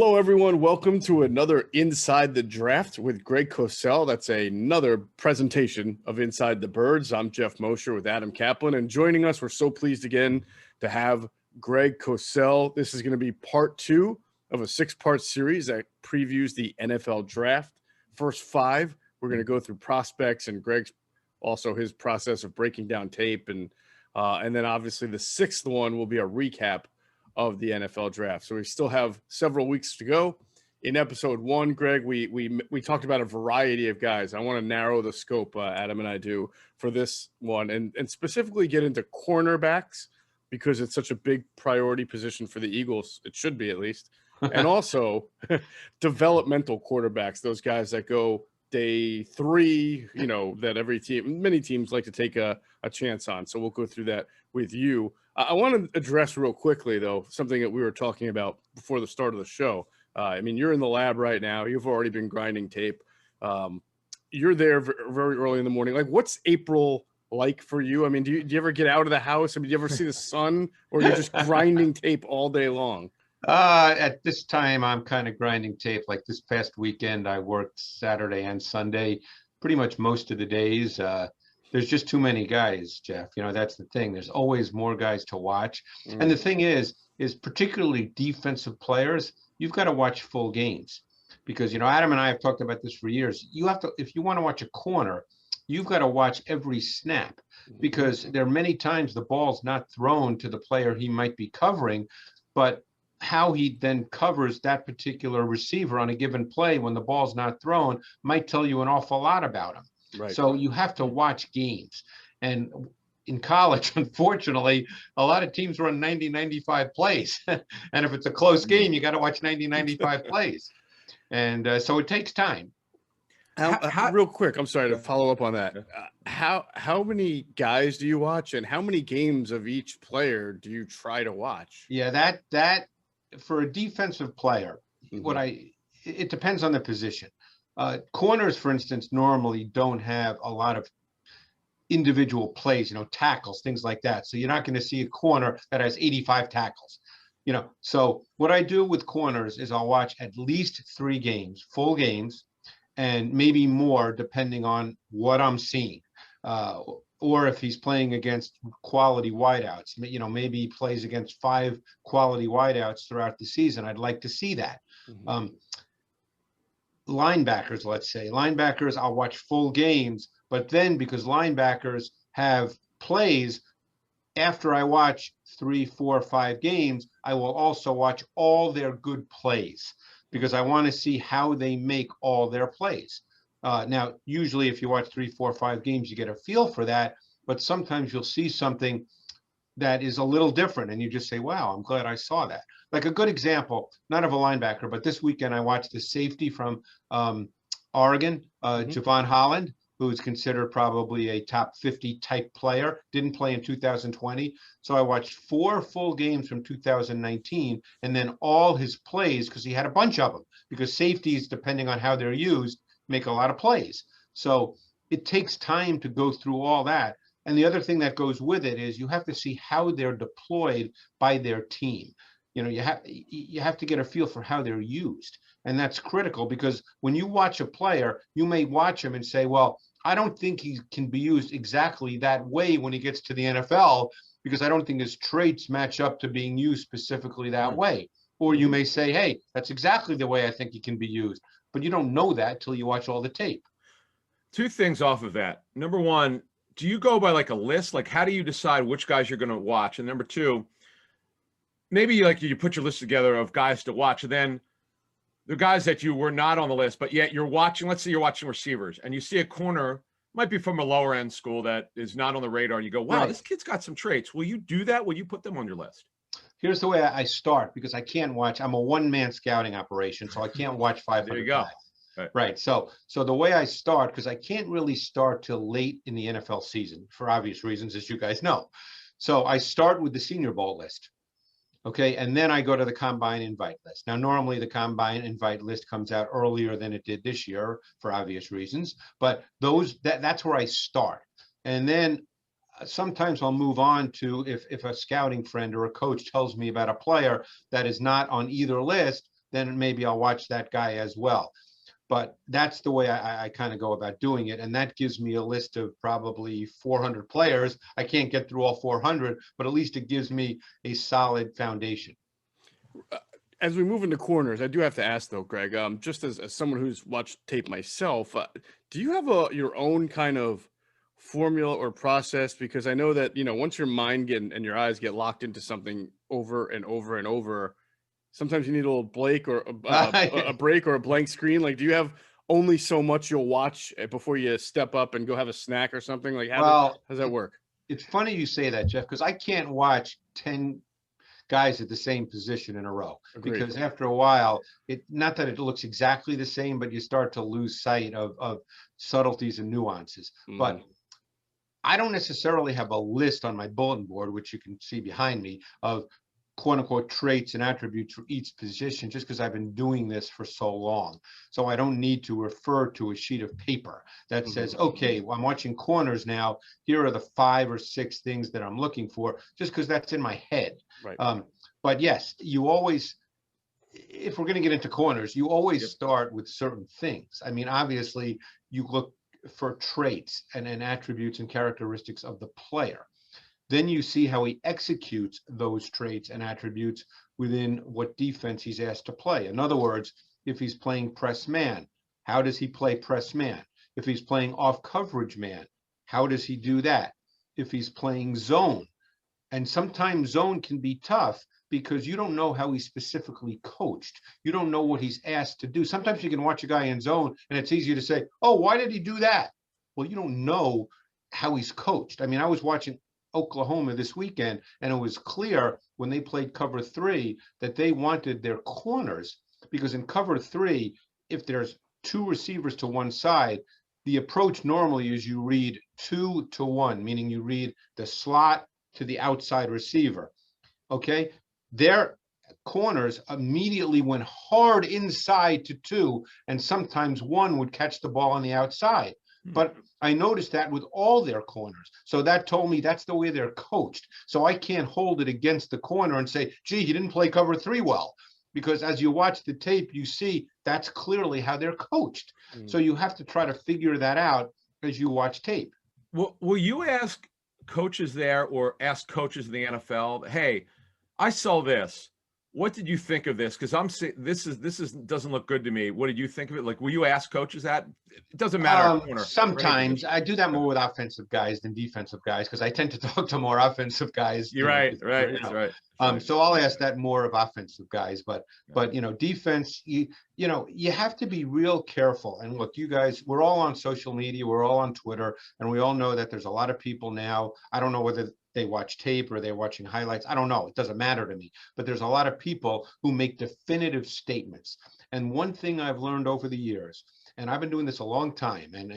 Hello, everyone. Welcome to another Inside the Draft with Greg Cosell. That's another presentation of Inside the Birds. I'm Geoff Mosher with Adam Caplan, and joining us, we're so pleased again to have Greg Cosell. This is going to be part two of a six-part series that previews the NFL Draft. First five, we're going to go through prospects and Greg's also his process of breaking down tape, and then obviously the sixth one will be a recap of the NFL Draft. So we still have several weeks to go. In episode one, Greg, we talked about a variety of guys. I want to narrow the scope, Adam and I do, for this one, and specifically get into cornerbacks because it's such a big priority position for the Eagles. It should be, at least. And also developmental quarterbacks, those guys that go day three, that many teams like to take a chance on. So we'll go through that with you. I want to address real quickly, though, something that we were talking about before the start of the show. You're in the lab right now. You've already been grinding tape. You're there very early in the morning. Like, what's April like for you? Do you ever get out of the house? Do you ever see the sun, or you're just grinding tape all day long? At this time, I'm kind of grinding tape. Like this past weekend, I worked Saturday and Sunday, pretty much most of the days. There's just too many guys, Geoff. That's the thing. There's always more guys to watch. And the thing is particularly defensive players, you've got to watch full games because, Adam and I have talked about this for years. You have to, if you want to watch a corner, you've got to watch every snap because there are many times the ball's not thrown to the player he might be covering, but how he then covers that particular receiver on a given play when the ball's not thrown might tell you an awful lot about him. Right. So you have to watch games. And in college, unfortunately, a lot of teams run 90, 95 plays. And if it's a close game, you got to watch 90, 95 plays. And so it takes time. Real quick, I'm sorry to follow up on that. How many guys do you watch, and how many games of each player do you try to watch? Yeah, that for a defensive player, it depends on the position. Corners, for instance, normally don't have a lot of individual plays, tackles, things like that. So you're not going to see a corner that has 85 tackles, So what I do with corners is I'll watch at least 3 games, full games, and maybe more depending on what I'm seeing. Or if he's playing against quality wideouts, maybe he plays against 5 quality wideouts throughout the season. I'd like to see that. Linebackers, let's say. Linebackers, I'll watch full games, but then because linebackers have plays, after I watch 3, 4, 5 games, I will also watch all their good plays because I want to see how they make all their plays. Now, usually if you watch 3, 4, 5 games, you get a feel for that, but sometimes you'll see something that is a little different and you just say, wow, I'm glad I saw that. Like a good example, not of a linebacker, but this weekend I watched the safety from Oregon, Javon Holland, who is considered probably a top 50 type player, didn't play in 2020. So I watched 4 full games from 2019 and then all his plays, because he had a bunch of them, because safeties, depending on how they're used, make a lot of plays. So it takes time to go through all that. And the other thing that goes with it is you have to see how they're deployed by their team. You have to get a feel for how they're used. And that's critical because when you watch a player, you may watch him and say, well, I don't think he can be used exactly that way when he gets to the NFL because I don't think his traits match up to being used specifically that way. Or you may say, hey, that's exactly the way I think he can be used. But you don't know that till you watch all the tape. 2 things off of that. Number one, do you go by like a list? Like, how do you decide which guys you're going to watch? And number 2, maybe you put your list together of guys to watch, and then the guys that you were not on the list, but yet you're watching, let's say you're watching receivers, and you see a corner, might be from a lower end school that is not on the radar, and you go, wow, this kid's got some traits. Will you do that? Will you put them on your list? Here's the way I start, because I can't watch. I'm a one-man scouting operation, so I can't watch 500 There you go. guys. Right. So the way I start, because I can't really start till late in the NFL season for obvious reasons, as you guys know. So I start with the Senior Bowl list. Okay, and then I go to the Combine Invite list. Now, normally the Combine Invite list comes out earlier than it did this year for obvious reasons, but that's where I start. And then sometimes I'll move on to if a scouting friend or a coach tells me about a player that is not on either list, then maybe I'll watch that guy as well. But that's the way I kind of go about doing it. And that gives me a list of probably 400 players. I can't get through all 400, but at least it gives me a solid foundation. As we move into corners, I do have to ask though, Greg, just as someone who's watched tape myself, do you have your own kind of formula or process? Because I know that, once your mind and your eyes get locked into something over and over and over, sometimes you need a little break or a break or a blank screen. Like, do you have only so much you'll watch before you step up and go have a snack or something? Like, how does that work? It's funny you say that, Geoff, because I can't watch 10 guys at the same position in a row. Agreed. Because after a while, not that it looks exactly the same, but you start to lose sight of subtleties and nuances. But I don't necessarily have a list on my bulletin board, which you can see behind me, of quote unquote traits and attributes for each position, just because I've been doing this for so long. So I don't need to refer to a sheet of paper that says, okay, well, I'm watching corners now. Here are the 5 or 6 things that I'm looking for, just because that's in my head. Right. But yes, you always, if we're going to get into corners, you always start with certain things. I mean, obviously you look for traits and attributes and characteristics of the player. Then you see how he executes those traits and attributes within what defense he's asked to play. In other words, if he's playing press man, how does he play press man? If he's playing off coverage man, how does he do that? If he's playing zone, and sometimes zone can be tough because you don't know how he's specifically coached. You don't know what he's asked to do. Sometimes you can watch a guy in zone and it's easy to say, oh, why did he do that? Well, you don't know how he's coached. I mean, I was watching Oklahoma this weekend, and it was clear when they played cover 3 that they wanted their corners, because in cover 3, if there's 2 receivers to one side, the approach normally is you read 2 to 1, meaning you read the slot to the outside receiver. Okay, their corners immediately went hard inside to 2, and sometimes 1 would catch the ball on the outside. But I noticed that with all their corners. So that told me that's the way they're coached. So I can't hold it against the corner and say, gee, he didn't play cover 3 well. Because as you watch the tape, you see that's clearly how they're coached. So you have to try to figure that out as you watch tape. Will you ask coaches there or ask coaches in the NFL, hey, I saw this. What did you think of this? Because I'm saying this doesn't look good to me. What did you think of it? Like, will you ask coaches that? It doesn't matter. Sometimes I do that more with offensive guys than defensive guys, because I tend to talk to more offensive guys. You're right. That's right. So I'll ask that more of offensive guys, but defense, you have to be real careful. And look, you guys, we're all on social media, we're all on Twitter, and we all know that there's a lot of people now. I don't know whether they watch tape or they're watching highlights. I don't know. It doesn't matter to me. But there's a lot of people who make definitive statements. And one thing I've learned over the years, and I've been doing this a long time, and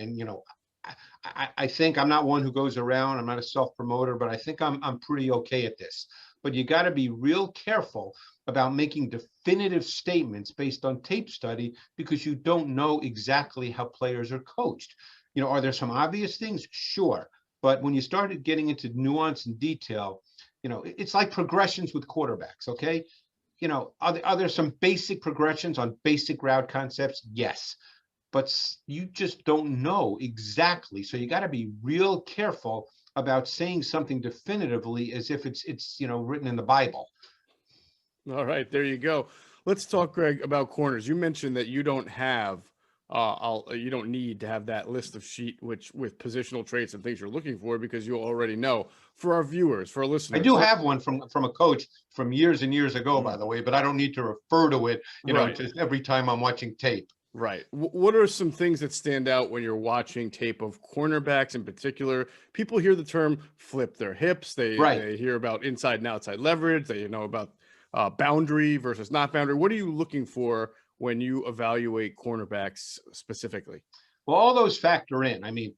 I think I'm not one who goes around, I'm not a self-promoter, but I think I'm pretty okay at this. But you got to be real careful about making definitive statements based on tape study, because you don't know exactly how players are coached. Are there some obvious things? Sure. But when you started getting into nuance and detail, it's like progressions with quarterbacks, okay? Are there some basic progressions on basic route concepts? Yes. But you just don't know exactly. So you got to be real careful about saying something definitively as if it's written in the Bible. All right, there you go. Let's talk, Greg, about corners. You mentioned that you don't have you don't need to have that list of sheet with positional traits and things you're looking for, because you already know. For our viewers, for our listeners, I do have one from a coach from years and years ago, by the way, but I don't need to refer to it, just every time I'm watching tape. Right. What are some things that stand out when you're watching tape of cornerbacks in particular? People hear the term flip their hips. They hear about inside and outside leverage. They know about boundary versus not boundary. What are you looking for when you evaluate cornerbacks specifically? Well, all those factor in. I mean,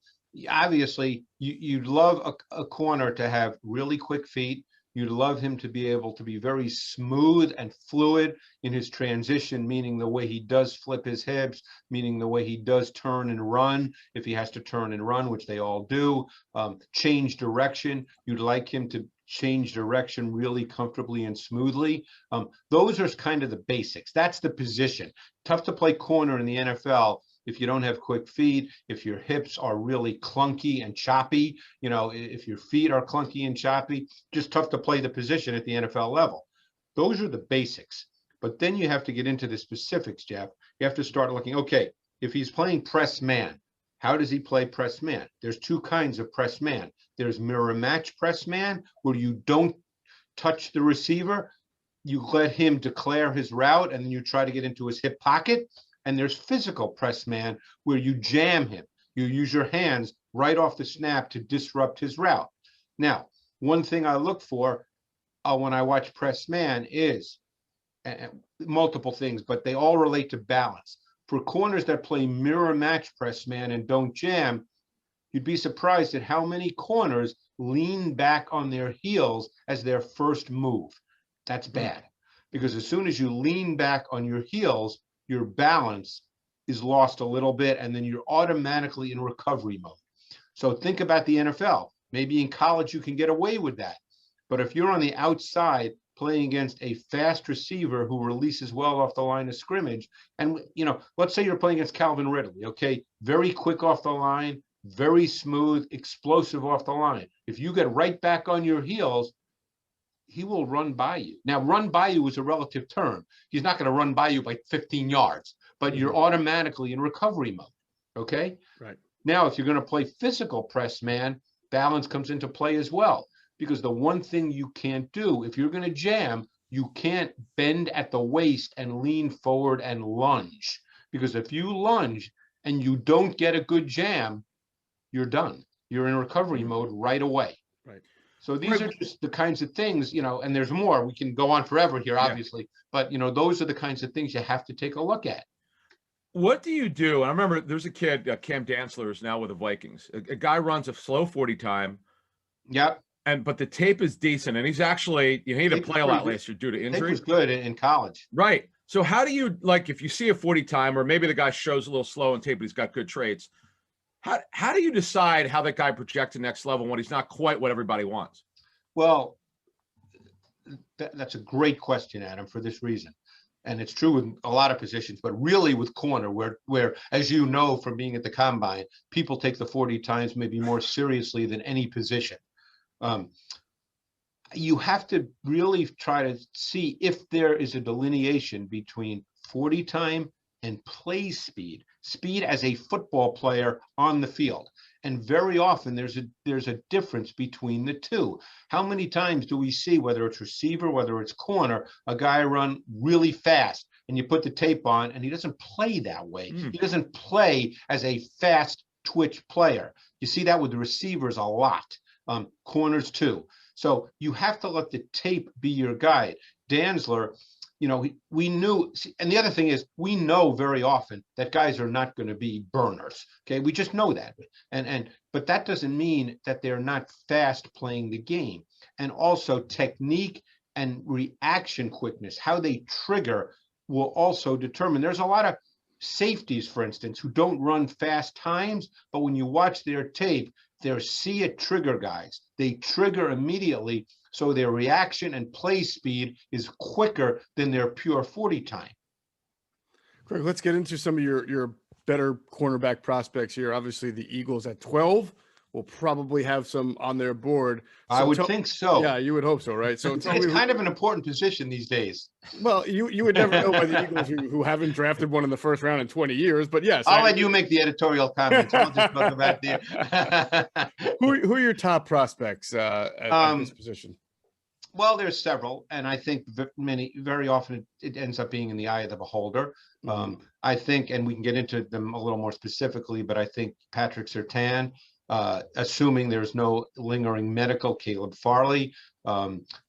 obviously, you'd love a corner to have really quick feet. You'd love him to be able to be very smooth and fluid in his transition, meaning the way he does flip his hips, meaning the way he does turn and run, if he has to turn and run, which they all do. Change direction. You'd like him to change direction really comfortably and smoothly. Those are kind of the basics. That's the position. Tough to play corner in the NFL if you don't have quick feet, if your hips are really clunky and choppy, if your feet are clunky and choppy, just tough to play the position at the NFL level. Those are the basics. But then you have to get into the specifics, Geoff. You have to start looking, okay, if he's playing press man, how does he play press man? There's two kinds of press man. There's mirror match press man, where you don't touch the receiver. You let him declare his route, and then you try to get into his hip pocket. And there's physical press man, where you jam him. You use your hands right off the snap to disrupt his route. Now, one thing I look for when I watch press man is multiple things, but they all relate to balance. For corners that play mirror match press man and don't jam, you'd be surprised at how many corners lean back on their heels as their first move. That's bad, because as soon as you lean back on your heels, your balance is lost a little bit, and then you're automatically in recovery mode. So think about the NFL. Maybe in college you can get away with that. But if you're on the outside playing against a fast receiver who releases well off the line of scrimmage, and let's say you're playing against Calvin Ridley, okay? Very quick off the line, very smooth, explosive off the line. If you get right back on your heels, he will run by you. Now, run by you is a relative term. He's not going to run by you by 15 yards, but you're automatically in recovery mode, okay? Right. Now, if you're going to play physical press man, balance comes into play as well, because the one thing you can't do, if you're going to jam, you can't bend at the waist and lean forward and lunge, because if you lunge and you don't get a good jam, you're done. You're in recovery mode right away. Right. So these are just the kinds of things, and there's more. We can go on forever here, obviously, but those are the kinds of things you have to take a look at. What do you do? And I remember there's a kid, Cam Dantzler, is now with the Vikings. A guy runs a slow 40 time. Yep. But the tape is decent, and he's actually, he had to play a lot last year due to injury. Tape was good in college. Right. So how do you, if you see a 40 time, or maybe the guy shows a little slow in tape, but he's got good traits, how do you decide how that guy projects the next level when he's not quite what everybody wants? Well, that's a great question, Adam, for this reason. And it's true with a lot of positions, but really with corner, where as you know from being at the combine, people take the 40 times maybe more seriously than any position. You have to really try to see if there is a delineation between 40 time and play speed as a football player on the field. And very often there's a difference between the two. How many times do we see, whether it's receiver, whether it's corner, a guy run really fast and you put the tape on and he doesn't play that way. He doesn't play as a fast twitch player. You see that with the receivers a lot, corners too. So you have to let the tape be your guide. Dantzler, we knew, and the other thing is, we know very often that guys are not going to be burners. Okay, we just know that, but that doesn't mean that they're not fast playing the game. And also technique and reaction quickness, how they trigger, will also determine. There's a lot of safeties, for instance, who don't run fast times, but when you watch their tape, they're see it trigger guys. They trigger immediately. So their reaction and play speed is quicker than their pure 40 time. Greg, let's get into some of your better cornerback prospects here. Obviously, the Eagles at 12 will probably have some on their board. So I would think so. Yeah, you would hope so, right? So it's kind of an important position these days. Well, you would never know by the Eagles who haven't drafted one in the first round in 20 years, but yes. I'll let you make the editorial comments. I'll just talk about who are your top prospects at this position? Well, there's several, and I think very often it ends up being in the eye of the beholder. I think, and we can get into them a little more specifically, but I think Patrick Surtain, assuming there's no lingering medical, Caleb Farley,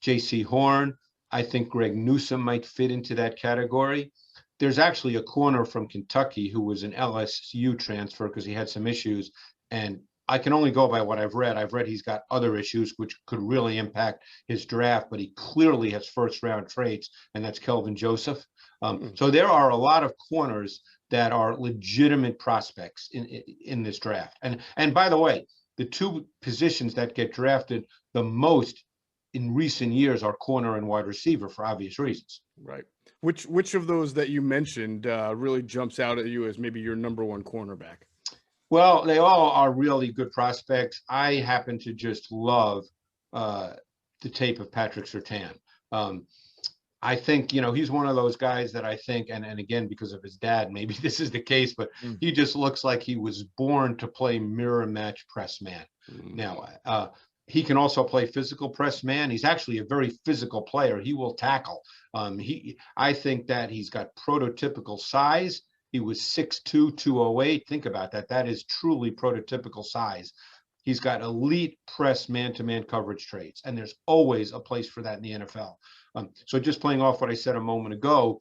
J.C. Horn. I think Greg Newsome might fit into that category. There's actually a corner from Kentucky who was an LSU transfer because he had some issues, and I can only go by what I've read. I've read he's got other issues which could really impact his draft, but he clearly has first-round traits, and that's Kelvin Joseph. So there are a lot of corners that are legitimate prospects in this draft. And by the way, the two positions that get drafted the most in recent years are corner and wide receiver for obvious reasons. Right. Which of those that you mentioned really jumps out at you as maybe your number one cornerback? Well, they all are really good prospects. I happen to just love the tape of Patrick Surtain. I think, he's one of those guys that I think, and again, because of his dad, maybe this is the case, but he just looks like he was born to play mirror match press man. Now, he can also play physical press man. He's actually a very physical player. He will tackle. I think that he's got prototypical size. He was 6'2", 208. Think about that. That is truly prototypical size. He's got elite press man-to-man coverage traits, and there's always a place for that in the NFL. So just playing off what I said a moment ago,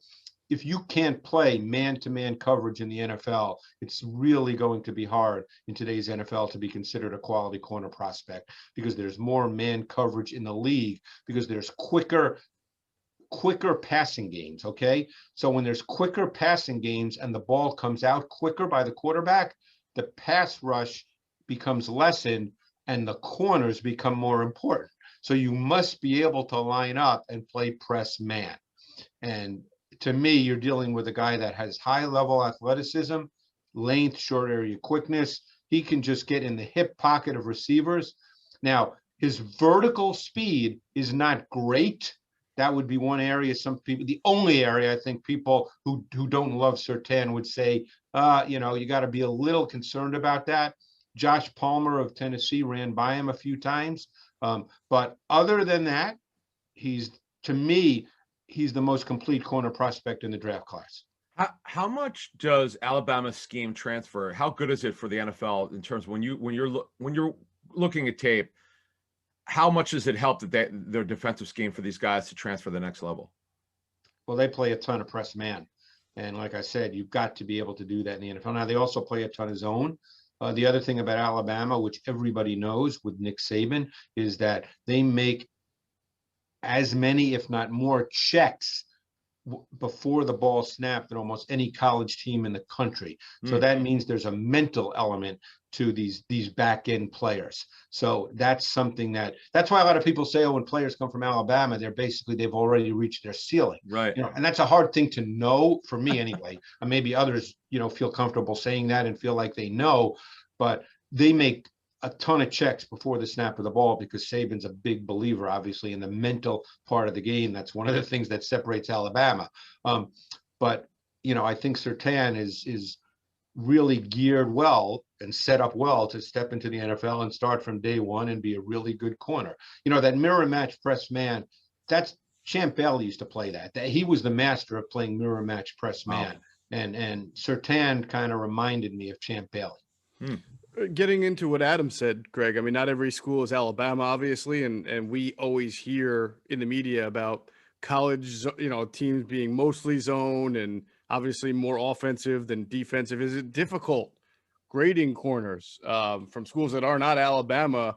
if you can't play man-to-man coverage in the NFL, it's really going to be hard in today's NFL to be considered a quality corner prospect, because there's more man coverage in the league, because there's quicker passing games. Okay. So when there's quicker passing games and the ball comes out quicker by the quarterback, the pass rush becomes lessened and the corners become more important. So you must be able to line up and play press man. And to me, you're dealing with a guy that has high level athleticism, length, short area quickness. He can just get in the hip pocket of receivers. Now, his vertical speed is not great. That would be one area. Some people, the only area I think people who don't love Surtain would say, you got to be a little concerned about that. Josh Palmer of Tennessee ran by him a few times. But other than that, to me, he's the most complete corner prospect in the draft class. How much does Alabama's scheme transfer? How good is it for the NFL in terms of when you're looking at tape? How much does it help that their defensive scheme for these guys to transfer the next level? Well, they play a ton of press man. And like I said, you've got to be able to do that in the NFL. Now, they also play a ton of zone. The other thing about Alabama, which everybody knows with Nick Saban, is that they make as many, if not more, checks before the ball snapped than almost any college team in the country. So that means there's a mental element to these back end players. So that's something that's why a lot of people say, when players come from Alabama, they've already reached their ceiling. Right. And that's a hard thing to know for me anyway. And maybe others, feel comfortable saying that and feel like they know, but they make a ton of checks before the snap of the ball, because Saban's a big believer, obviously, in the mental part of the game. That's one of the things that separates Alabama. But I think Surtain is really geared well and set up well to step into the NFL and start from day one and be a really good corner. That mirror match press man, that's Champ Bailey used to play that. He was the master of playing mirror match press man. And Surtain kind of reminded me of Champ Bailey. Getting into what Adam said, Greg, I mean, not every school is Alabama, obviously, and we always hear in the media about college, teams being mostly zone and obviously more offensive than defensive. Is it difficult grading corners from schools that are not Alabama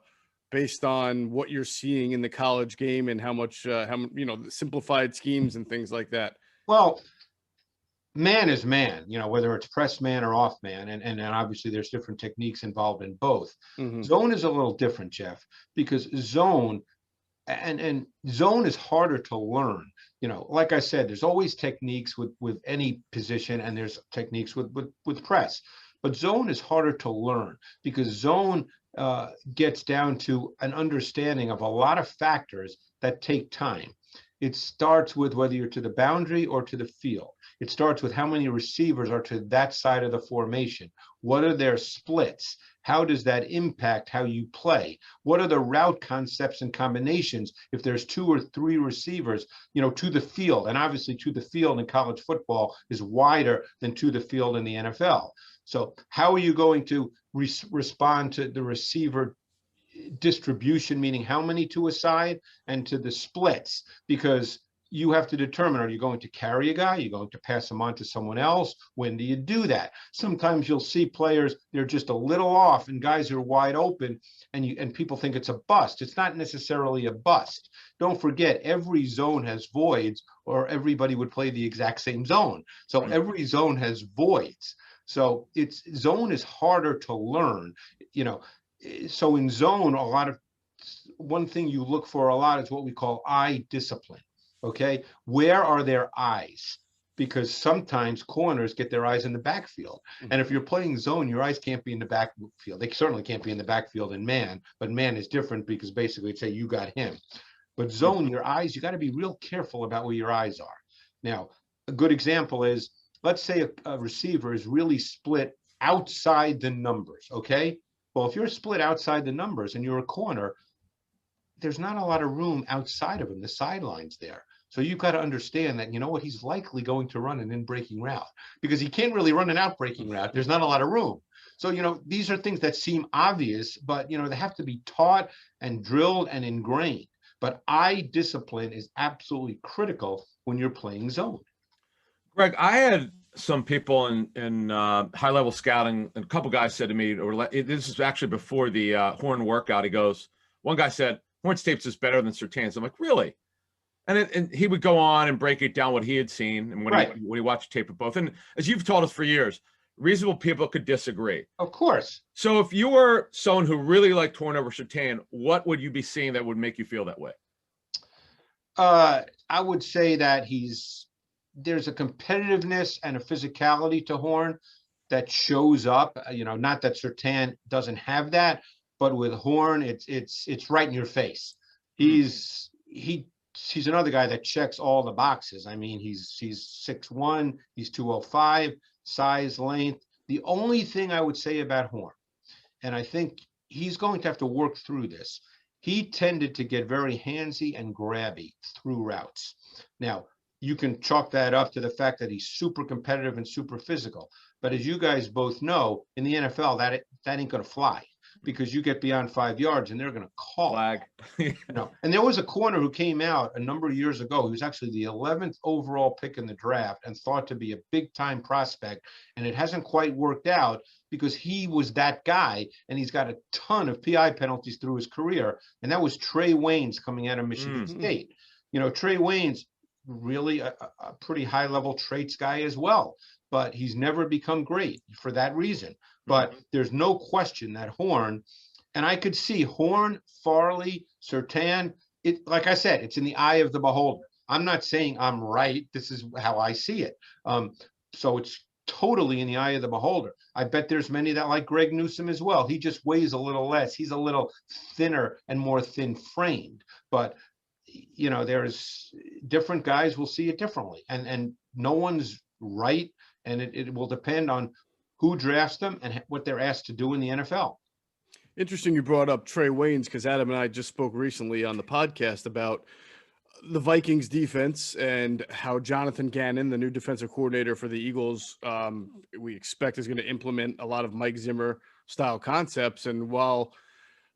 based on what you're seeing in the college game and how much, simplified schemes and things like that? Well, man is man, whether it's press man or off man. And obviously there's different techniques involved in both. Zone is a little different, Geoff, because zone and zone is harder to learn. Like I said, there's always techniques with any position, and there's techniques with press. But zone is harder to learn, because zone gets down to an understanding of a lot of factors that take time. It starts with whether you're to the boundary or to the field. It starts with how many receivers are to that side of the formation. What are their splits? How does that impact how you play? What are the route concepts and combinations if there's 2 or 3 receivers, to the field? And obviously to the field in college football is wider than to the field in the NFL. So how are you going to respond to the receiver distribution, meaning how many to a side, and to the splits? Because you have to determine, are you going to carry a guy? Are you going to pass him on to someone else? When do you do that? Sometimes you'll see players, they're just a little off and guys are wide open and people think it's a bust. It's not necessarily a bust. Don't forget, every zone has voids or everybody would play the exact same zone. So every zone has voids. So zone is harder to learn, so in zone, one thing you look for a lot is what we call eye discipline. Okay, where are their eyes? Because sometimes corners get their eyes in the backfield. And if you're playing zone, your eyes can't be in the backfield. They certainly can't be in the backfield in man, but man is different because basically it's say you got him. But zone, your eyes, you got to be real careful about where your eyes are. Now, a good example is, let's say a receiver is really split outside the numbers, okay? Well, if you're split outside the numbers and you're a corner, there's not a lot of room outside of him, the sidelines there. So you've got to understand that, he's likely going to run an in-breaking route because he can't really run an out-breaking route. There's not a lot of room. So, these are things that seem obvious, but, they have to be taught and drilled and ingrained. But eye discipline is absolutely critical when you're playing zone. Greg, I had some people in high-level scouting, and a couple guys said to me, this is actually before the Horn workout, one guy said, Horn's tapes is better than Surtain's. I'm like, really? And he would go on and break it down what he had seen and when he watched tape of both. And as you've told us for years, reasonable people could disagree. Of course. So if you were someone who really liked Horn over Surtain, what would you be seeing that would make you feel that way? I would say that there's a competitiveness and a physicality to Horn that shows up. Not that Surtain doesn't have that, but with Horn, it's right in your face. He's another guy that checks all the boxes. I mean, he's 6'1", he's 205, size, length. The only thing I would say about Horn, and I think he's going to have to work through this, he tended to get very handsy and grabby through routes. Now, you can chalk that up to the fact that he's super competitive and super physical. But as you guys both know, in the NFL, that ain't going to fly. Because you get beyond 5 yards and they're going to call flag. And there was a corner who came out a number of years ago. He was actually the 11th overall pick in the draft and thought to be a big time prospect. And it hasn't quite worked out because he was that guy and he's got a ton of PI penalties through his career. And that was Trey Waynes coming out of Michigan State. Trey Waynes, really a pretty high level traits guy as well, but he's never become great for that reason. But there's no question that Horn, and I could see Horn, Farley, Surtain, like I said, it's in the eye of the beholder. I'm not saying I'm right. This is how I see it. So it's totally in the eye of the beholder. I bet there's many that like Greg Newsome as well. He just weighs a little less. He's a little thinner and more thin framed. But, there's different guys will see it differently. And no one's right. And it will depend on who drafts them and what they're asked to do in the NFL. Interesting you brought up Trey Waynes because Adam and I just spoke recently on the podcast about the Vikings defense and how Jonathan Gannon, the new defensive coordinator for the Eagles, we expect is going to implement a lot of Mike Zimmer style concepts. And while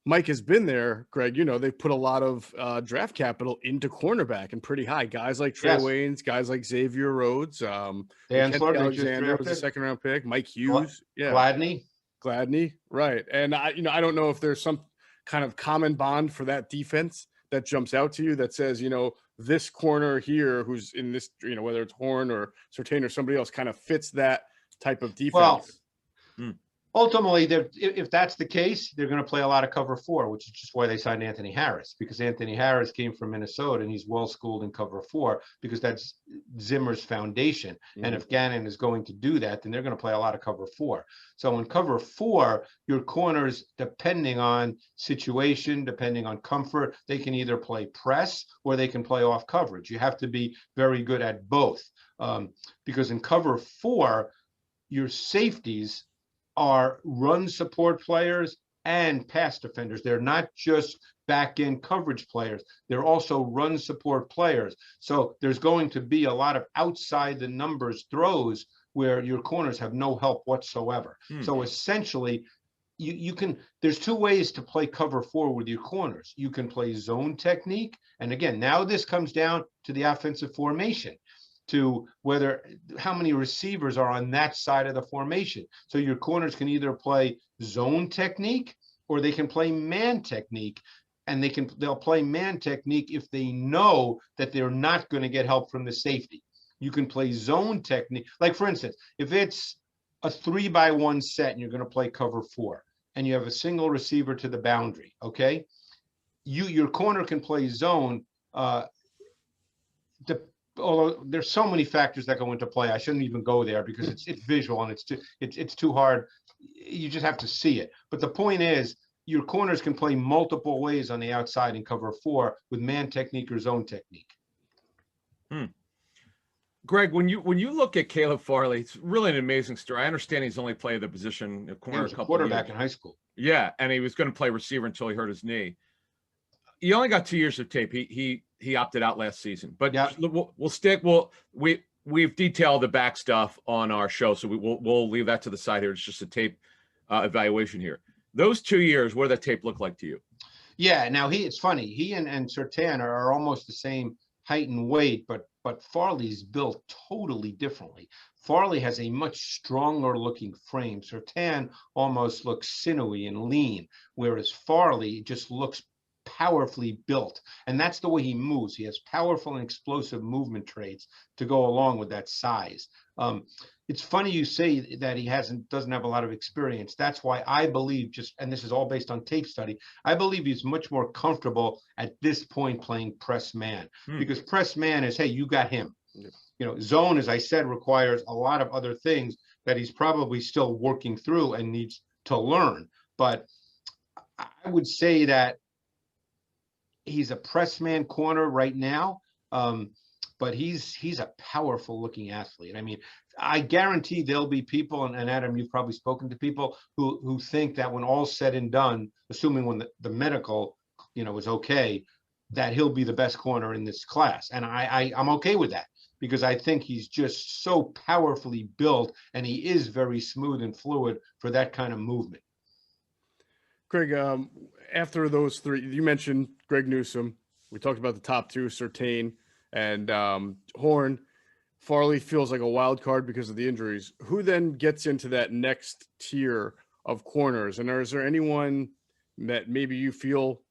Mike has been there, Greg, they've put a lot of draft capital into cornerback and pretty high. Guys like Trey Waynes, guys like Xavier Rhodes, Dan Alexander was a second-round pick, Mike Hughes, Gladney, right. And I don't know if there's some kind of common bond for that defense that jumps out to you that says, this corner here, who's in this, whether it's Horn or Surtain or somebody else, kind of fits that type of defense. Well, ultimately, if that's the case, they're going to play a lot of cover 4, which is just why they signed Anthony Harris, because Anthony Harris came from Minnesota and he's well schooled in cover 4 because that's Zimmer's foundation. And if Gannon is going to do that, then they're going to play a lot of cover 4. So in cover 4, your corners, depending on situation, depending on comfort, they can either play press or they can play off coverage. You have to be very good at both because in cover 4, your safeties are run support players and pass defenders. They're not just back end coverage players. They're also run support players. So there's going to be a lot of outside the numbers throws where your corners have no help whatsoever. So essentially, you can, there's two ways to play cover four with your corners. You can play zone technique. And again, now this comes down to the offensive formation, to whether, how many receivers are on that side of the formation. So your corners can either play zone technique or they can play man technique. And they'll play man technique if they know that they're not going to get help from the safety. You can play zone technique. Like, for instance, if it's a 3-by-1 set and you're going to play cover four and you have a single receiver to the boundary, okay? Your corner can play zone. Although there's so many factors that go into play, I shouldn't even go there because it's visual and it's too hard. You just have to see it. But the point is, your corners can play multiple ways on the outside in cover four with man technique or zone technique. Greg, when you look at Caleb Farley, it's really an amazing story. I understand he's only played the position of corner. He was a quarterback in high school. Yeah, and he was going to play receiver until he hurt his knee. He only got 2 years of tape. He opted out last season. But yeah, we'll stick. We've detailed the back stuff on our show, so we'll leave that to the side here. It's just a tape evaluation here. Those 2 years, what did that tape look like to you? Yeah, now it's funny. He and Surtain are almost the same height and weight, but Farley's built totally differently. Farley has a much stronger looking frame. Surtain almost looks sinewy and lean, whereas Farley just looks powerfully built. And that's the way he moves. He has powerful and explosive movement traits to go along with that size. It's funny you say that he doesn't have a lot of experience. That's why I believe, and this is all based on tape study, I believe he's much more comfortable at this point playing press man, because press man is, hey, you got him. You know, zone, as I said, requires a lot of other things that he's probably still working through and needs to learn. But I would say that he's a press man corner right now. But he's a powerful looking athlete. I mean, I guarantee there'll be people, and Adam, you've probably spoken to people who think that when all's said and done, assuming when the medical, is okay, that he'll be the best corner in this class. And I'm okay with that, because I think he's just so powerfully built, and he is very smooth and fluid for that kind of movement. Greg, after those three, you mentioned Greg Newsome. We talked about the top two, Surtain and Horn. Farley feels like a wild card because of the injuries. Who then gets into that next tier of corners? And is there anyone that maybe you feel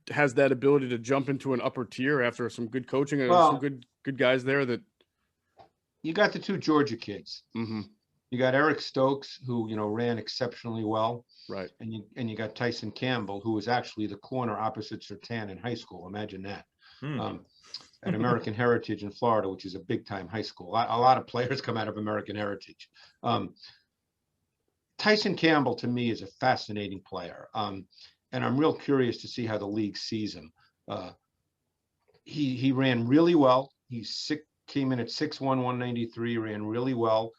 has that ability to jump into an upper tier after some good coaching and some good guys there? That you got the two Georgia kids. Mm-hmm. You got Eric Stokes, who ran exceptionally well, right? And you got Tyson Campbell, who was actually the corner opposite Surtain in high school. Imagine that. At American Heritage in Florida, which is a big time high school. A lot of players come out of American Heritage. Tyson Campbell, to me, is a fascinating player. And I'm real curious to see how the league sees him. He ran really well. Came in at 6'1", 193, ran really well.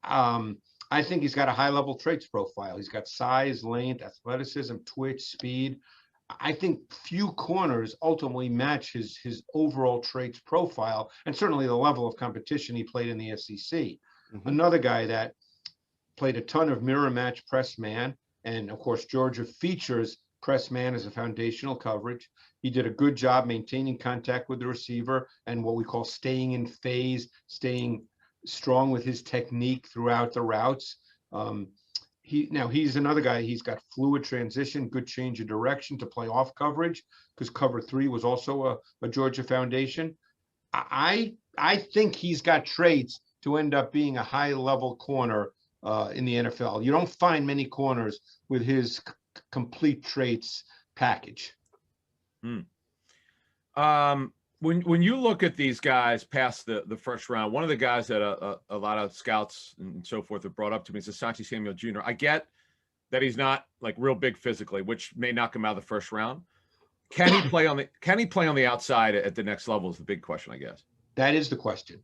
I think he's got a high level traits profile. He's got size, length, athleticism, twitch, speed. I think few corners ultimately match his overall traits profile, and certainly the level of competition he played in the SEC. Mm-hmm. Another guy that played a ton of mirror match press man, and of course Georgia features press man as a foundational coverage. He did a good job maintaining contact with the receiver and what we call staying in phase, staying strong with his technique throughout the routes. He's another guy. He's got fluid transition, good change of direction to play off coverage, because cover 3 was also a Georgia foundation. I think he's got traits to end up being a high level corner in the NFL. You don't find many corners with his complete traits package. When you look at these guys past the first round, one of the guys that a lot of scouts and so forth have brought up to me is Asante Samuel Jr. I get that he's not like real big physically, which may knock him out of the first round. Can he play on the outside at the next level is the big question, I guess. That is the question.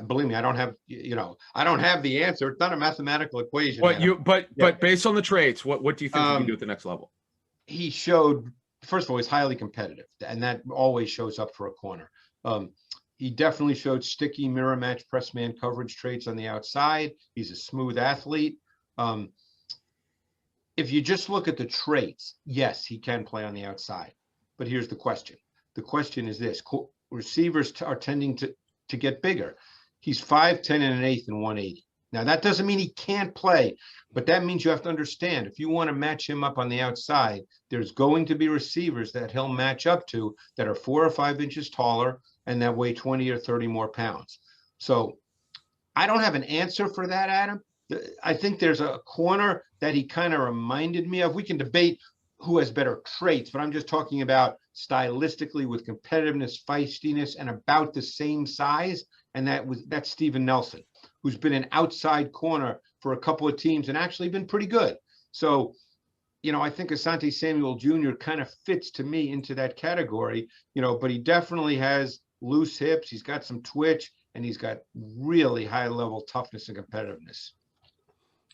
Believe me, I don't have the answer. It's not a mathematical equation. But based on the traits, what do you think he can do at the next level? He showed, first of all, he's highly competitive, and that always shows up for a corner. He definitely showed sticky mirror match press man coverage traits on the outside. He's a smooth athlete. if you just look at the traits, yes, he can play on the outside. But here's the question. The question is this. Receivers are tending to get bigger. He's 5'10" and an eighth and 180. Now, that doesn't mean he can't play, but that means you have to understand, if you want to match him up on the outside, there's going to be receivers that he'll match up to that are 4 or 5 inches taller and that weigh 20 or 30 more pounds. So I don't have an answer for that, Adam. I think there's a corner that he kind of reminded me of. We can debate who has better traits, but I'm just talking about stylistically with competitiveness, feistiness, and about the same size. And that's Steven Nelson, who's been an outside corner for a couple of teams and actually been pretty good. So, I think Asante Samuel Jr. kind of fits to me into that category, but he definitely has loose hips. He's got some twitch, and he's got really high level toughness and competitiveness.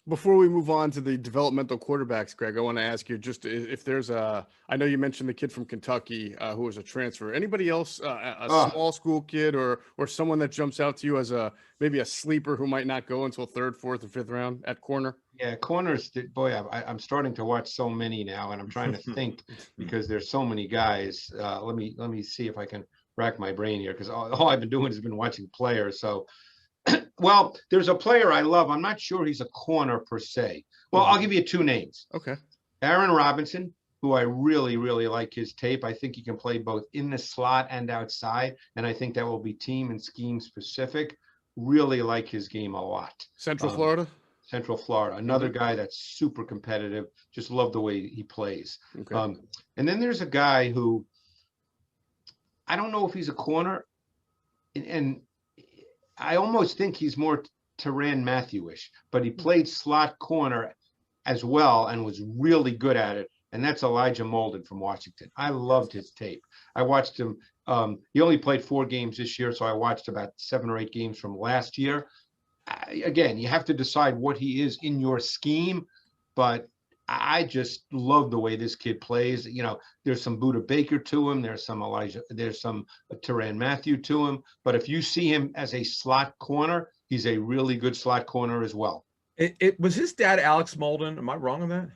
Before we move on to the developmental quarterbacks, Greg, I want to ask you just if there's I know you mentioned the kid from Kentucky who was a transfer. Anybody else, a small school kid or someone that jumps out to you as maybe a sleeper who might not go until 3rd, 4th, or 5th round at corner? Yeah, corners, boy, I'm starting to watch so many now, and I'm trying to think because there's so many guys. Let me see if I can rack my brain here, because all I've been doing has been watching players. So, well, there's a player I love. I'm not sure he's a corner per se. Well, I'll give you 2 names. Okay. Aaron Robinson, who I really, really like his tape. I think he can play both in the slot and outside, and I think that will be team and scheme specific. Really like his game a lot. Central Florida? Central Florida. Another guy that's super competitive. Just love the way he plays. Okay. And then there's a guy who I don't know if he's a corner, and I almost think he's more Tyrann Matthew-ish, but he played slot corner as well and was really good at it. And that's Elijah Molden from Washington. I loved his tape. I watched him. He only played 4 games this year, so I watched about 7 or 8 games from last year. Again, you have to decide what he is in your scheme, but I just love the way this kid plays. There's some Buda Baker to him. There's some Tyrann Mathieu to him. But if you see him as a slot corner, he's a really good slot corner as well. It was his dad, Alex Molden. Am I wrong on that?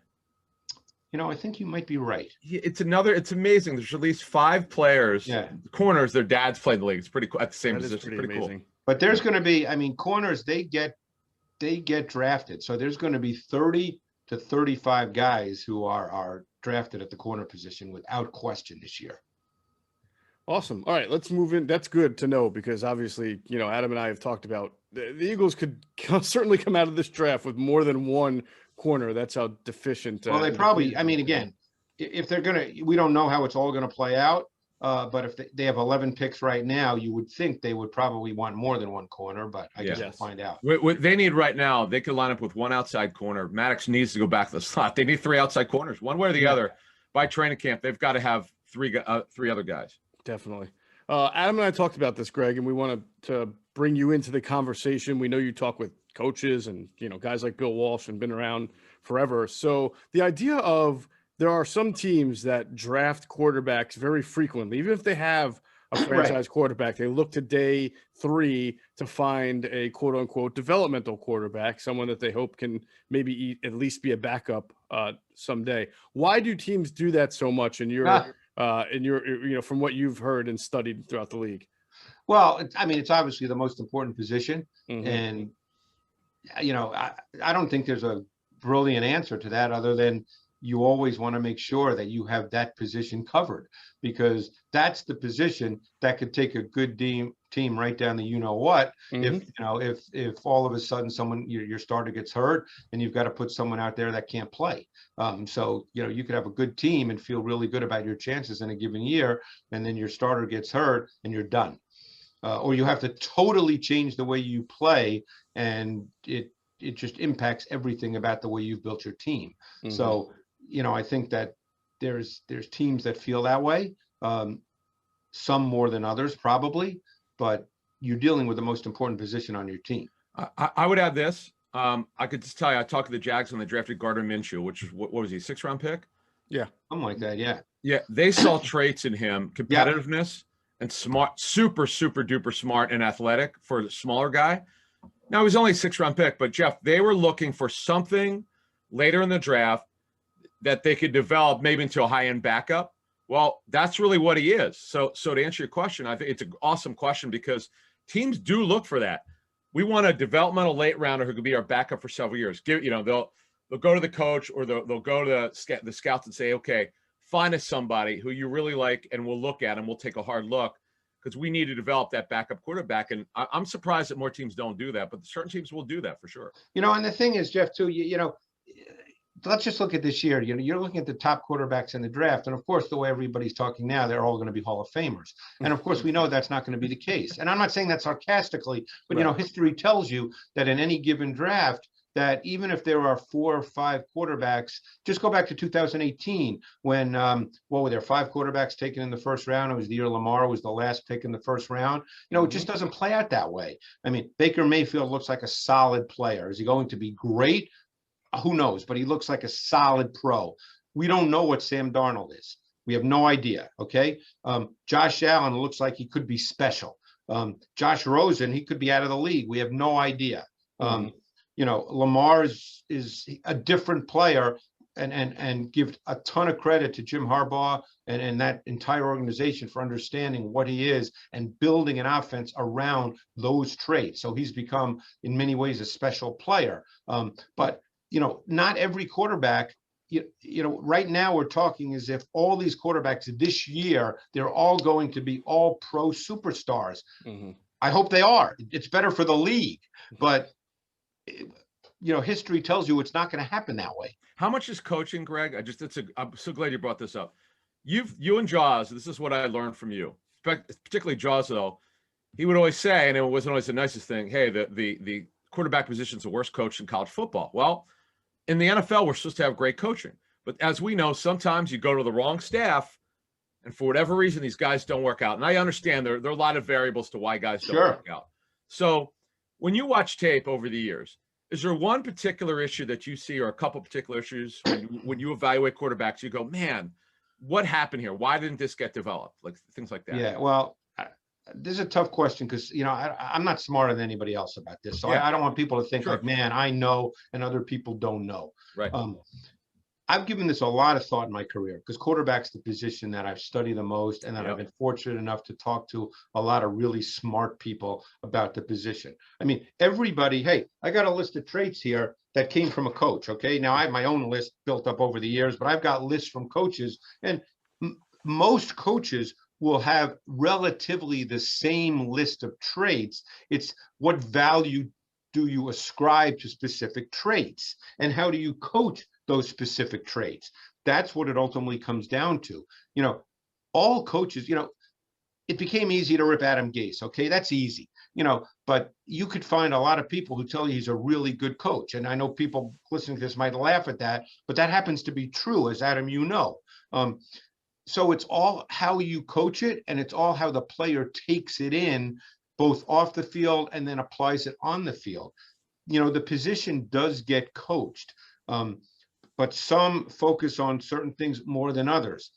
I think you might be right. It's amazing. There's at least 5 players, corners, their dads played the league. It's pretty cool at the same position. Pretty amazing. Cool. But there's going to be, corners, they get drafted. So there's going to be 30 to 35 guys who are drafted at the corner position without question this year. Awesome. All right, let's move in. That's good to know, because obviously, Adam and I have talked about the Eagles could certainly come out of this draft with more than one corner. That's how deficient. Well, they probably, again, if they're going to, we don't know how it's all going to play out. But if they have 11 picks right now, you would think they would probably want more than one corner, but I guess we'll find out. What they need right now, they could line up with 1 outside corner. Maddox needs to go back to the slot. They need 3 outside corners, one way or the other. By training camp, they've got to have 3 other guys. Definitely. Adam and I talked about this, Greg, and we wanted to bring you into the conversation. We know you talk with coaches and, guys like Bill Walsh and been around forever. So the idea of there are some teams that draft quarterbacks very frequently, even if they have a franchise quarterback. They look to day 3 to find a quote unquote developmental quarterback, someone that they hope can maybe at least be a backup someday. Why do teams do that so much in your from what you've heard and studied throughout the league? Well, it's obviously the most important position. And, I don't think there's a brilliant answer to that other than you always want to make sure that you have that position covered, because that's the position that could take a good team right down the what. If all of a sudden your starter gets hurt and you've got to put someone out there that can't play. So you could have a good team and feel really good about your chances in a given year, and then your starter gets hurt and you're done. Or you have to totally change the way you play, and it just impacts everything about the way you've built your team. So I think that there's teams that feel that way, some more than others probably, but you're dealing with the most important position on your team. I would add this. I could just tell you, I talked to the Jags when they drafted Gardner Minshew, which is what was he, 6th round pick? Yeah. Something like that. Yeah. Yeah. They saw traits in him, competitiveness and smart, super, super duper smart and athletic for the smaller guy. Now, he was only a 6th round pick, but Geoff, they were looking for something later in the draft that they could develop maybe into a high-end backup. Well, that's really what he is. So to answer your question, I think it's an awesome question because teams do look for that. We want a developmental late rounder who could be our backup for several years. They'll go to the coach or they'll go to the scouts and say, okay, find us somebody who you really like and we'll look at and we'll take a hard look because we need to develop that backup quarterback. And I'm surprised that more teams don't do that, but certain teams will do that for sure. And the thing is, Geoff, too, let's just look at this year. You're looking at the top quarterbacks in the draft. And of course, the way everybody's talking now, they're all going to be Hall of Famers. And of course, we know that's not going to be the case. And I'm not saying that sarcastically, but, Right. History tells you that in any given draft, that even if there are 4 or 5 quarterbacks, just go back to 2018 when, what were there, 5 quarterbacks taken in the first round? It was the year Lamar was the last pick in the first round. It just doesn't play out that way. I mean, Baker Mayfield looks like a solid player. Is he going to be great? Who knows? But he looks like a solid pro. We don't know what Sam Darnold is. We have no idea. Okay. Josh Allen looks like he could be special. Josh Rosen, he could be out of the league. We have no idea. Lamar is a different player, and give a ton of credit to Jim Harbaugh and that entire organization for understanding what he is and building an offense around those traits. So he's become, in many ways, a special player. But not every quarterback. Right now we're talking as if all these quarterbacks this year, they're all going to be all pro superstars. Mm-hmm. I hope they are. It's better for the league, but history tells you it's not going to happen that way. How much is coaching, Greg? I'm so glad you brought this up. You and Jaws, this is what I learned from you, particularly Jaws, though. He would always say, and it wasn't always the nicest thing, hey, the quarterback position is the worst coach in college football. Well, in the NFL, we're supposed to have great coaching. But as we know, sometimes you go to the wrong staff, and for whatever reason, these guys don't work out. And I understand there are a lot of variables to why guys don't work out. So when you watch tape over the years, is there one particular issue that you see or a couple particular issues when you evaluate quarterbacks, you go, man, what happened here? Why didn't this get developed? Like things like that. Yeah, well, this is a tough question because, I'm not smarter than anybody else about this. So I don't want people to think like, man, I know and other people don't know. Right. I've given this a lot of thought in my career because quarterback's the position that I've studied the most and that I've been fortunate enough to talk to a lot of really smart people about the position. I mean, everybody, hey, I got a list of traits here that came from a coach. Okay. Now I have my own list built up over the years, but I've got lists from coaches, and most coaches will have relatively the same list of traits. It's what value do you ascribe to specific traits and how do you coach those specific traits? That's what it ultimately comes down to. All coaches, it became easy to rip Adam Gase. Okay, that's easy, but you could find a lot of people who tell you he's a really good coach. And I know people listening to this might laugh at that, but that happens to be true, as Adam, So it's all how you coach it, and it's all how the player takes it in, both off the field and then applies it on the field. The position does get coached, but some focus on certain things more than others.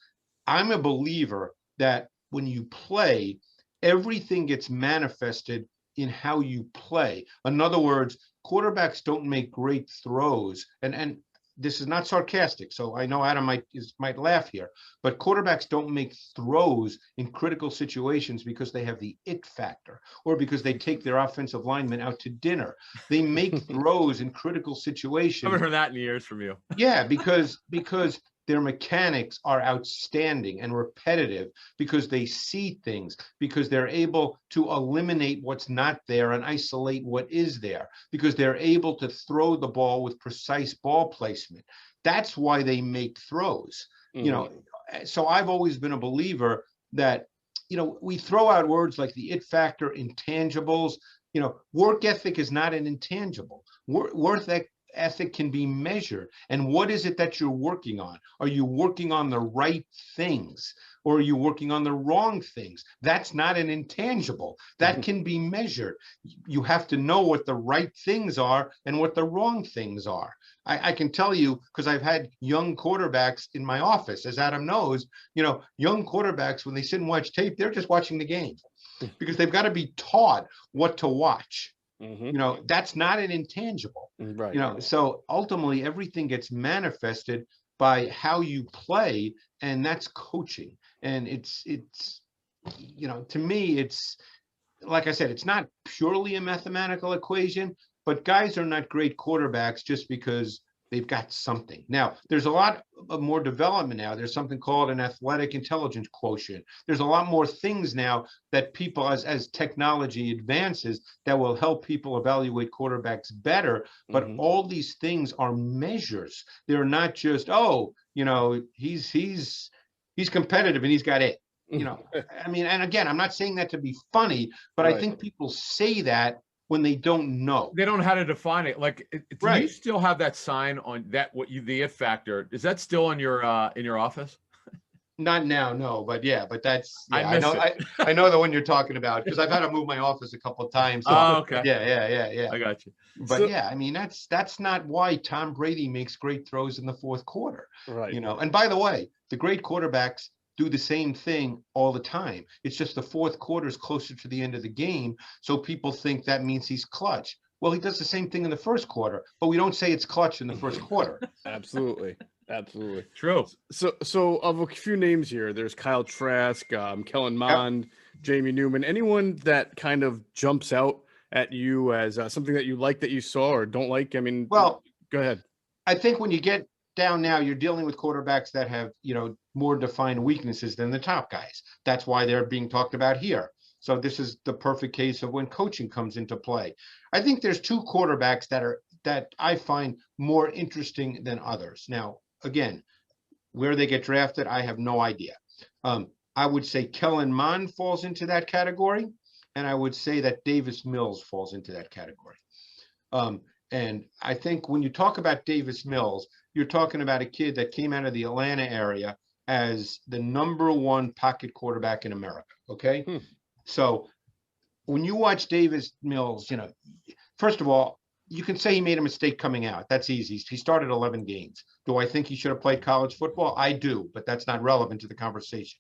I'm a believer that when you play, everything gets manifested in how you play. In other words, quarterbacks don't make great throws, and this is not sarcastic, so I know Adam might laugh here, but quarterbacks don't make throws in critical situations because they have the it factor or because they take their offensive linemen out to dinner. They make throws in critical situations. I haven't heard that in years from you. Yeah, because their mechanics are outstanding and repetitive, because they see things, because they're able to eliminate what's not there and isolate what is there, because they're able to throw the ball with precise ball placement. That's why they make throws. So I've always been a believer that, we throw out words like the it factor, intangibles. Work ethic is not an intangible. Work ethic can be measured. And what is it that you're working on? Are you working on the right things, or are you working on the wrong things? That's not an intangible. That can be measured. You have to know what the right things are and what the wrong things are. I can tell you, because I've had young quarterbacks in my office, as Adam knows, young quarterbacks, when they sit and watch tape, they're just watching the game because they've got to be taught what to watch. That's not an intangible. Right. So ultimately everything gets manifested by how you play, and that's coaching. And it's to me, it's like I said, it's not purely a mathematical equation, but guys are not great quarterbacks just because they've got something. Now, there's a lot of more development now. There's something called an athletic intelligence quotient. There's a lot more things now that people, as technology advances, that will help people evaluate quarterbacks better. But all these things are measures. They're not just, he's competitive and he's got it. I mean, and again, I'm not saying that to be funny, but I think people say that when they don't know. They don't know how to define it. Like, do you still have that sign on that, the it factor? Is that still in your office? Not now, no, but that's, I know. I know the one you're talking about, because I've had to move my office a couple of times. So, oh, okay. Yeah. I got you. But I mean, that's not why Tom Brady makes great throws in the fourth quarter. Right. And by the way, the great quarterbacks do the same thing all the time. It's just the fourth quarter is closer to the end of the game, so people think that means he's clutch. Well, he does the same thing in the first quarter, but we don't say it's clutch in the first quarter. Absolutely. True. So of a few names here, there's Kyle Trask, Kellen Mond, Jamie Newman. Anyone that kind of jumps out at you as something that you like, that you saw or don't like? I mean, well, go ahead. I think when you get down now, you're dealing with quarterbacks that have, more defined weaknesses than the top guys. That's why they're being talked about here. So this is the perfect case of when coaching comes into play. I think there's two quarterbacks that I find more interesting than others. Now, again, where they get drafted, I have no idea. I would say Kellen Mond falls into that category, and I would say that Davis Mills falls into that category. And I think when you talk about Davis Mills, you're talking about a kid that came out of the Atlanta area as the #1 pocket quarterback in America. Okay. So when you watch Davis Mills, first of all, you can say he made a mistake coming out. That's easy. He started 11 games. Do I think he should have played college football? I do, but that's not relevant to the conversation.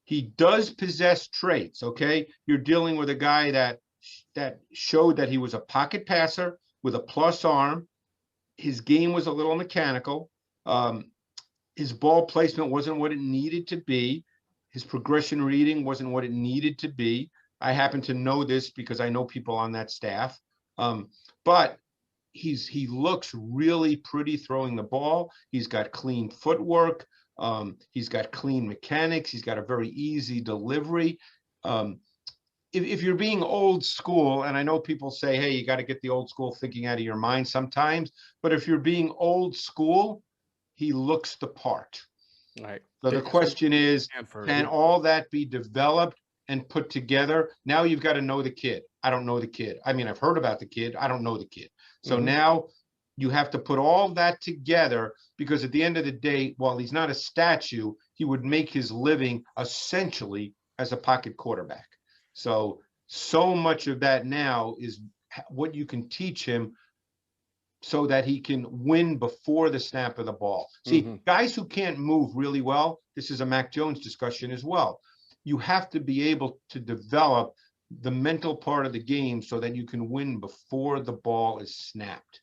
He does possess traits. Okay. You're dealing with a guy that showed that he was a pocket passer with a plus arm. His game was a little mechanical. His ball placement wasn't what it needed to be. His progression reading wasn't what it needed to be. I happen to know this because I know people on that staff. But he looks really pretty throwing the ball. He's got clean footwork. He's got clean mechanics. He's got a very easy delivery. If you're being old school, and I know people say, hey, you got to get the old school thinking out of your mind sometimes, but if you're being old school, he looks the part. Right. So the question is, can all that be developed and put together? Now you've got to know the kid. I don't know the kid. I mean, I've heard about the kid. I don't know the kid. So now you have to put all that together, because at the end of the day, while he's not a statue, he would make his living essentially as a pocket quarterback. So much of that now is what you can teach him so that he can win before the snap of the ball. See, guys who can't move really well, this is a Mac Jones discussion as well. You have to be able to develop the mental part of the game so that you can win before the ball is snapped.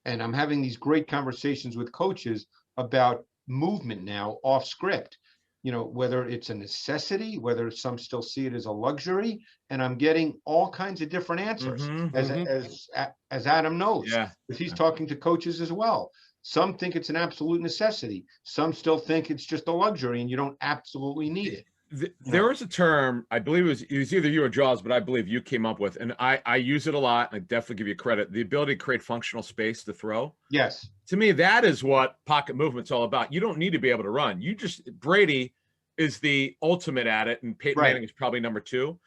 And I'm having these great conversations with coaches about movement now off script. Whether it's a necessity, whether some still see it as a luxury, and I'm getting all kinds of different answers, as Adam knows, because he's talking to coaches as well. Some think it's an absolute necessity. Some still think it's just a luxury and you don't absolutely need it. There was a term, I believe it was either you or Jaws, but I believe you came up with, and I use it a lot, and I definitely give you credit, the ability to create functional space to throw. Yes. To me, that is what pocket movement's all about. You don't need to be able to run. Brady is the ultimate at it, and Peyton Manning is probably #2.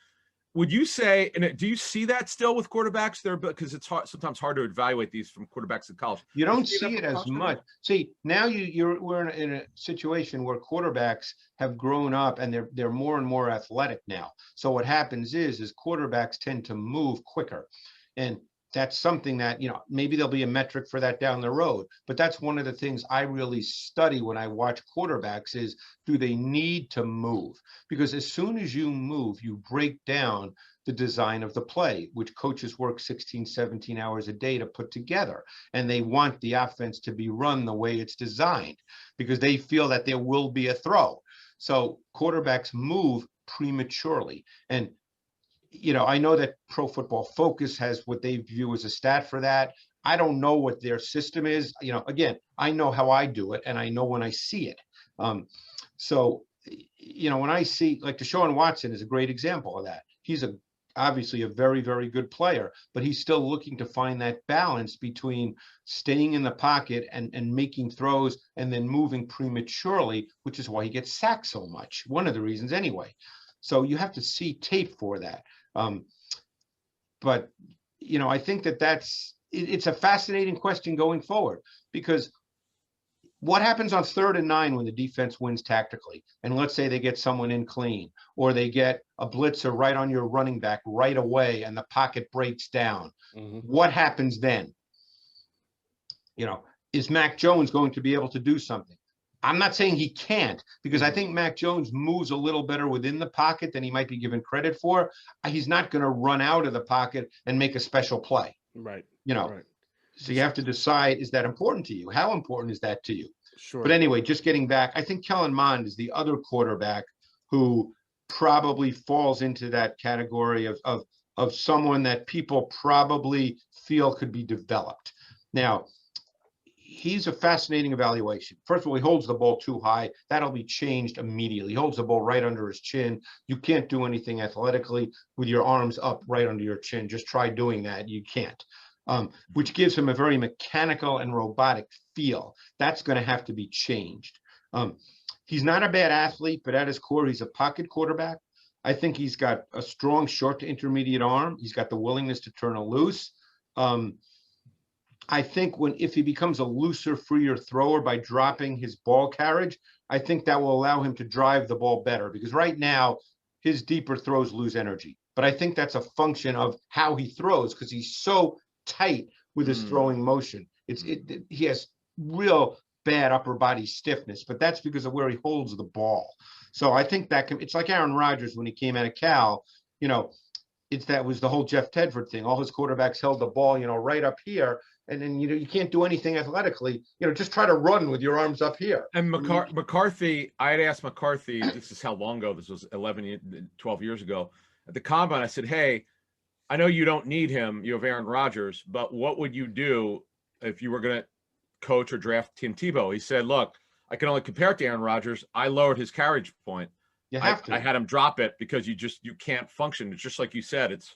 Would you say, and do you see that still with quarterbacks there? Because it's sometimes hard to evaluate these from quarterbacks in college. You don't see it as much. See, now we're in a situation where quarterbacks have grown up and they're more and more athletic now. So what happens is quarterbacks tend to move quicker. And that's something that, maybe there'll be a metric for that down the road. But that's one of the things I really study when I watch quarterbacks is, do they need to move? Because as soon as you move, you break down the design of the play, which coaches work 16, 17 hours a day to put together. And they want the offense to be run the way it's designed because they feel that there will be a throw. So quarterbacks move prematurely. And I know that Pro Football Focus has what they view as a stat for that. I don't know what their system is. Again, I know how I do it, and I know when I see it. So, when I see, like, Deshaun Watson is a great example of that. He's obviously a very, very good player, but he's still looking to find that balance between staying in the pocket and making throws and then moving prematurely, which is why he gets sacked so much. One of the reasons anyway. So you have to see tape for that. But, I think it's a fascinating question going forward, because what happens on 3rd and 9 when the defense wins tactically? And let's say they get someone in clean, or they get a blitzer right on your running back right away and the pocket breaks down. Mm-hmm. What happens then? Is Mac Jones going to be able to do something? I'm not saying he can't, because I think Mac Jones moves a little better within the pocket than he might be given credit for. He's not going to run out of the pocket and make a special play. Right. Right. So you have to decide, is that important to you? How important is that to you? Sure. But anyway, just getting back, I think Kellen Mond is the other quarterback who probably falls into that category of someone that people probably feel could be developed. Now, he's a fascinating evaluation. First of all, he holds the ball too high. That'll be changed immediately. He holds the ball right under his chin. You can't do anything athletically with your arms up right under your chin. Just try doing that. You can't. Which gives him a very mechanical and robotic feel. That's going to have to be changed. He's not a bad athlete, but at his core, he's a pocket quarterback. I think he's got a strong short to intermediate arm. He's got the willingness to turn it loose. I think if he becomes a looser, freer thrower by dropping his ball carriage, I think that will allow him to drive the ball better, because right now his deeper throws lose energy. But I think that's a function of how he throws, because he's so tight with his throwing motion. He has real bad upper body stiffness, but that's because of where he holds the ball. So I think it's like Aaron Rodgers when he came out of Cal. That was the whole Jeff Tedford thing. All his quarterbacks held the ball, right up here. And then, you can't do anything athletically, just try to run with your arms up here. And McCarthy, I had asked McCarthy, this is how long ago, this was 12 years ago, at the combine, I said, hey, I know you don't need him, you have Aaron Rodgers, but what would you do if you were going to coach or draft Tim Tebow? He said, look, I can only compare it to Aaron Rodgers. I lowered his carriage point. You have to. I had him drop it because you can't function. It's just like you said, it's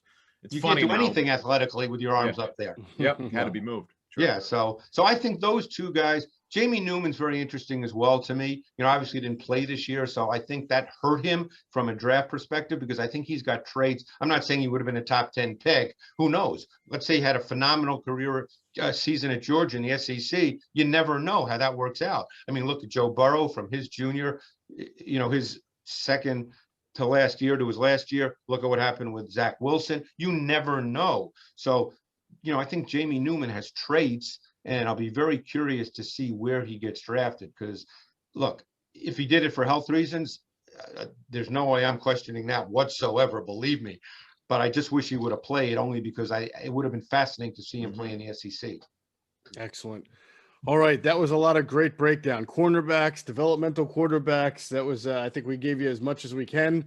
you funny. You can't do anything athletically with your arms up there. Yep, had to be moved. Sure. Yeah, so I think those two guys, Jamie Newman's very interesting as well to me. Obviously didn't play this year, so I think that hurt him from a draft perspective, because I think he's got traits. I'm not saying he would have been a top 10 pick. Who knows? Let's say he had a phenomenal career season at Georgia in the SEC. You never know how that works out. I mean, look at Joe Burrow from his junior, his second to last year to his last year. Look at what happened with Zach Wilson. You never know. So, I think Jamie Newman has traits, and I'll be very curious to see where he gets drafted, because, look, if he did it for health reasons, there's no way I'm questioning that whatsoever, believe me. But I just wish he would have played, only because it would have been fascinating to see him play in the SEC. Excellent. All right, that was a lot of great breakdown. Cornerbacks, developmental quarterbacks. That was, I think we gave you as much as we can.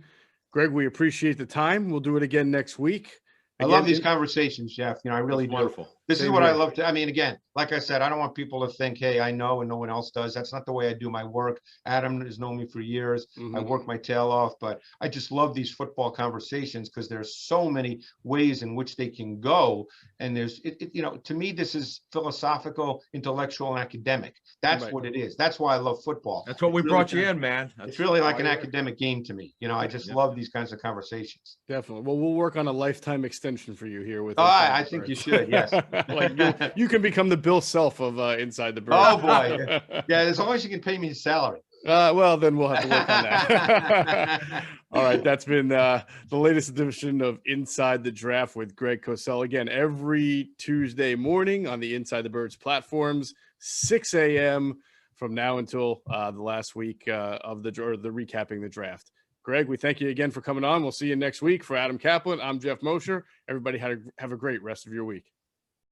Greg, we appreciate the time. We'll do it again next week. I love these conversations, Geoff. I really do. Wonderful. This is what I love to. I mean, again, like I said, I don't want people to think, hey, I know and no one else does. That's not the way I do my work. Adam has known me for years. I work my tail off, but I just love these football conversations, because there's so many ways in which they can go. And there's, to me, this is philosophical, intellectual, and academic. That's what it is. That's why I love football. That's what we brought you in, man. It's really like an academic game to me. I just love these kinds of conversations. Definitely. Well, we'll work on a lifetime extension for you here with. I think you should. Yes. Like you can become the Bill Self of Inside the Bird. Oh boy. Yeah. As long as you can pay me his salary. Well, then we'll have to work on that. All right, that's been the latest edition of Inside the Draft with Greg Cosell. Again, every Tuesday morning on the Inside the Birds platforms, 6 a.m. from now until the last week of the recapping the draft. Greg, we thank you again for coming on. We'll see you next week. For Adam Caplan, I'm Geoff Mosher. Everybody have a great rest of your week.